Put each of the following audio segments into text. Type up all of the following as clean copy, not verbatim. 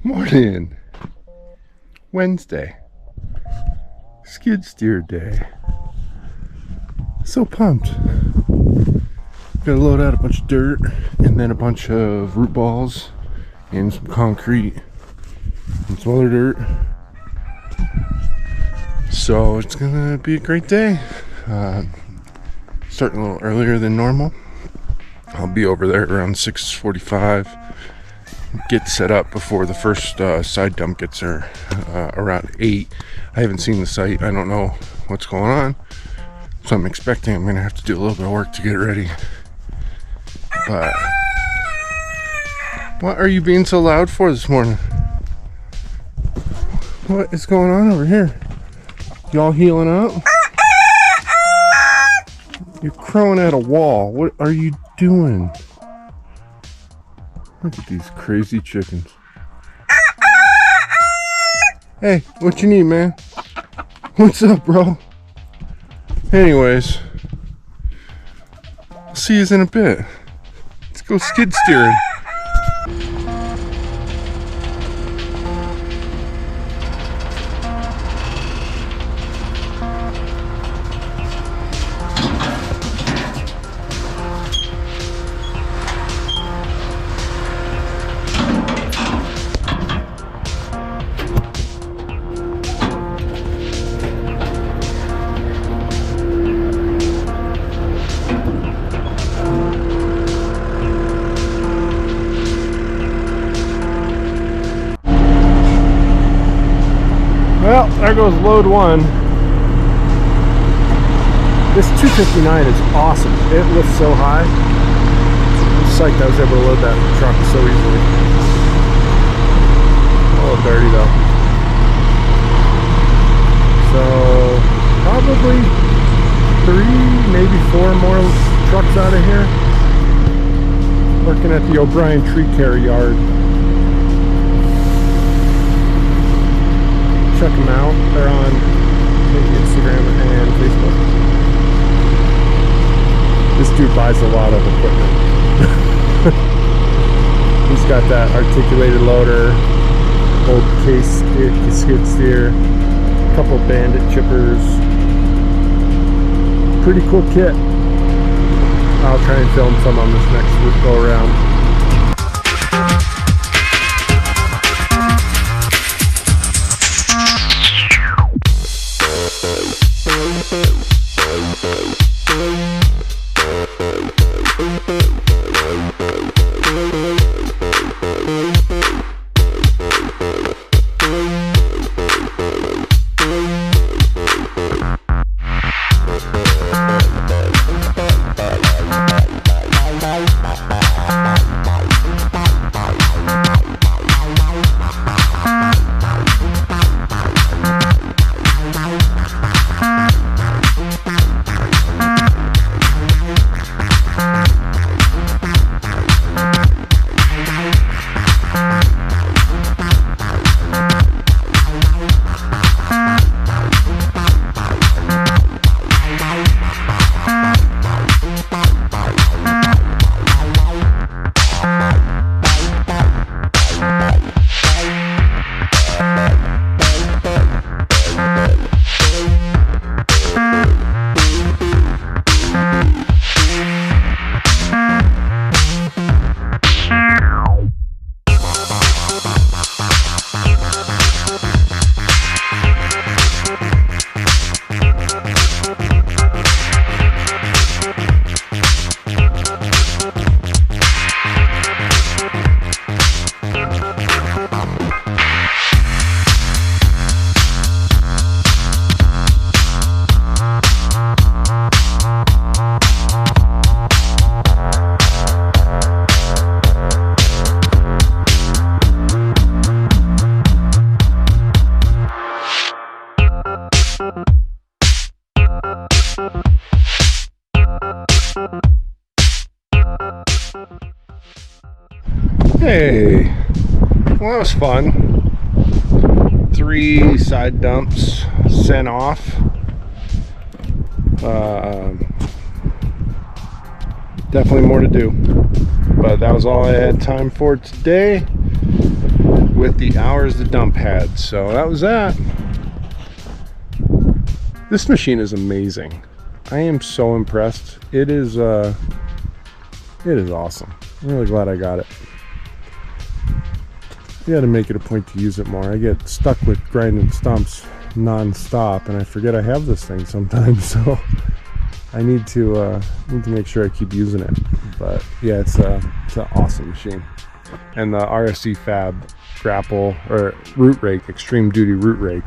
Morning. Wednesday. Skid steer day. So pumped. Gotta load out a bunch of dirt and then a bunch of root balls and some concrete and some other dirt. So it's gonna be a great day. Starting a little earlier than normal. I'll be over there around 6:45. Get set up before the first side dump gets there around 8. I haven't seen the site. I don't know what's going on. So I'm expecting I'm going to have to do a little bit of work to get ready. But what are you being so loud for this morning? What is going on over here? Y'all healing up? You're crowing at a wall. What are you doing? Look at these crazy chickens. Hey, what you need, man? What's up, bro? Anyways, I'll see you in a bit. Let's go skid steering. Well, there goes load one. This 259 is awesome. It lifts so high. I'm psyched I was able to load that truck so easily. A little dirty though. So, probably 3, maybe 4 more trucks out of here. Working at the O'Brien Tree Care Yard. Check them out. They're on Instagram and Facebook. This dude buys a lot of equipment. He's got that articulated loader, old case skid steer, a couple bandit chippers. Pretty cool kit. I'll try and film some on this next go around. Hey, well that was fun. 3 side dumps sent off. Definitely more to do, but that was all I had time for today. with the hours the dump had. So that was that. This machine is amazing. I am so impressed. It is awesome. I'm really glad I got it. You got to make it a point to use it more. I get stuck with grinding stumps non-stop, and I forget I have this thing sometimes. So I need to make sure I keep using it. But yeah, it's an awesome machine. And the RSC Fab grapple or root rake, extreme duty root rake,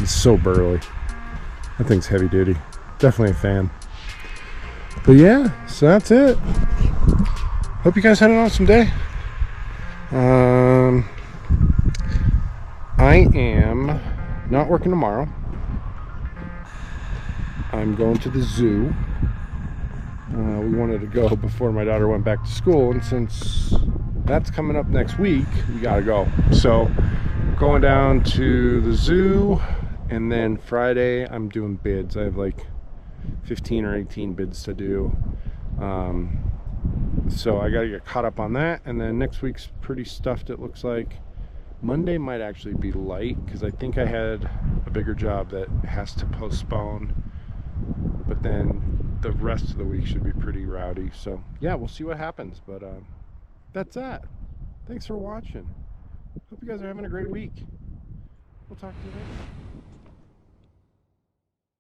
is so burly. That thing's heavy duty. Definitely a fan. But yeah, so that's it. Hope you guys had an awesome day. I am not working tomorrow. I'm going to the zoo. We wanted to go before my daughter went back to school, and since that's coming up next week, we gotta go. So going down to the zoo, and then Friday I'm doing bids. I have like 15 or 18 bids to do. So I gotta get caught up on that, and then next week's pretty stuffed, it looks like. Monday might actually be light because I think I had a bigger job that has to postpone, but then the rest of the week should be pretty rowdy. So yeah, we'll see what happens. But that's that. Thanks for watching. Hope you guys are having a great week. We'll talk to you later.